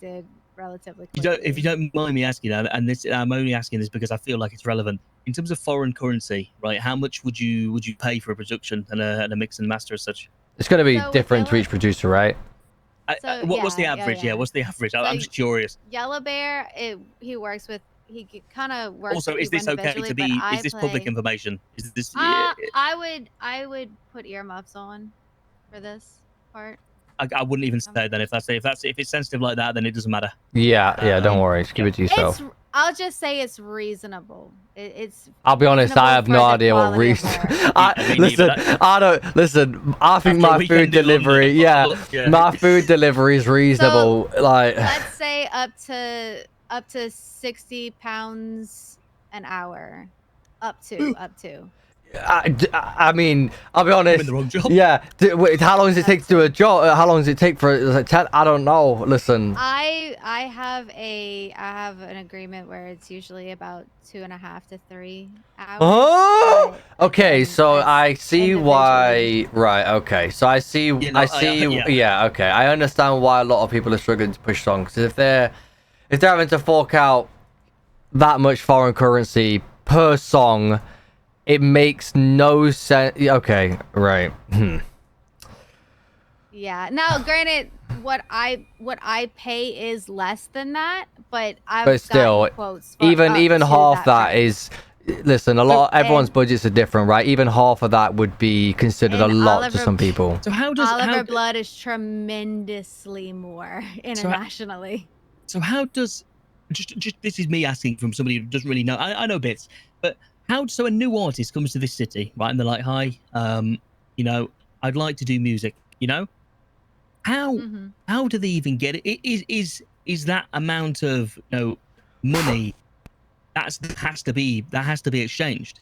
did relatively If quickly. you don't mind me asking, and this, I'm only asking this because I feel like it's relevant. In terms of foreign currency, right? How much would you pay for a production and a mix and master as such? It's going to be different to each producer, right? What's the average? Yeah, what's the average? So I'm just curious. Yellow Bear, he works with, he kind of works. Also, with is this okay to be? Is this public information? Is this? I would put earmuffs on for this part. I wouldn't even say then if it's sensitive like that, then it doesn't matter. Yeah, don't worry. Just keep it to yourself. I'll just say it's reasonable. It's. I'll be honest. I have no idea what reason. Listen. I think my food delivery. Yeah, my food delivery is reasonable. So, like, let's say up to 60 pounds an hour. Up to. I mean, I'll be honest. I'm in the wrong job. Yeah. Wait, how long does it take to do a job? How long does it take for like 10? I don't know. Listen. I have an agreement where it's usually about 2.5 to 3 hours. Oh. Okay, so I see why. Right. Okay. So I see. Yeah. Okay. I understand why a lot of people are struggling to push songs. Because if they're having to fork out that much foreign currency per song, it makes no sense. Okay, right. Yeah. Now, granted, what I pay is less than that, but But still, quotes even half that is. Listen, everyone's budgets are different, right? Even half of that would be considered a lot to some people. So how does Oliver Blood is tremendously more internationally. So how does just this is me asking from somebody who doesn't really know. I know bits, but so a new artist comes to this city, right? And they're like, "Hi, you know, I'd like to do music." You know, how do they even get it? Is that amount of money that has to be exchanged,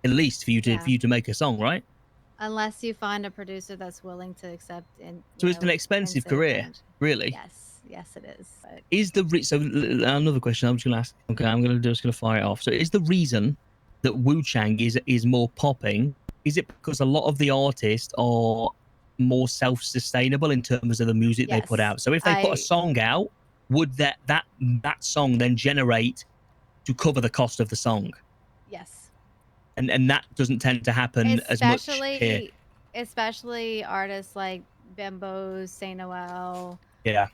at least for you to make a song, right? Unless you find a producer that's willing to accept. So it's an expensive career, really. Yes, it is. But... Is so another question I'm just gonna ask? Okay, I'm just gonna fire it off. So is the reason that Wu Chang is more popping, is it because a lot of the artists are more self-sustainable in terms of the music they put out? So if they put a song out, would that song then generate to cover the cost of the song? Yes. And that doesn't tend to happen as much here. Especially artists like Bimbo, Saint Noel. Yeah.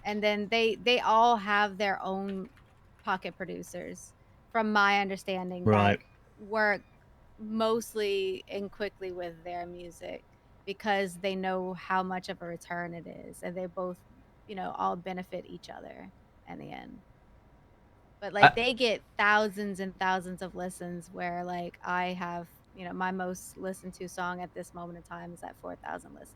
And then they all have their own pocket producers, from my understanding, that work mostly and quickly with their music because they know how much of a return it is, and they both, all benefit each other in the end. But like they get thousands and thousands of listens, where like I have, my most listened to song at this moment in time is at 4,000 listens.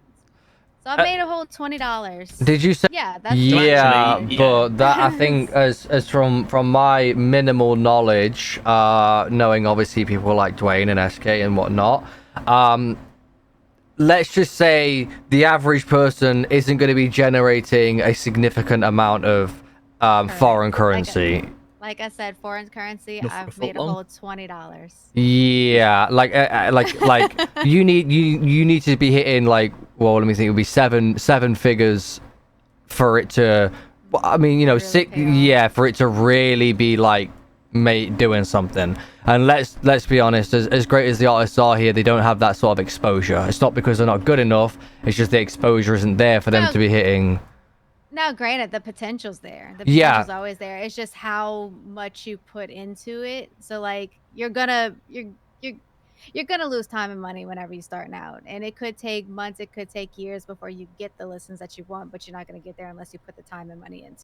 So I made a whole $20. Did you say? Yeah, that's but that I think as from my minimal knowledge, knowing obviously people like Dwayne and SK and whatnot, let's just say the average person isn't going to be generating a significant amount of foreign currency. Like I said, foreign currency, I've made a whole $20. Yeah, like you need to be hitting like, well, let me think, it would be seven figures for it to, I mean, really for it to really be like doing something. And let's be honest, as great as the artists are here, they don't have that sort of exposure. It's not because they're not good enough, it's just the exposure isn't there for them to be hitting. Now, granted, the potential's there. The potential's always there. It's just how much you put into it. So like you're gonna lose time and money whenever you're starting out. And it could take months, it could take years before you get the listens that you want, but you're not gonna get there unless you put the time and money into it.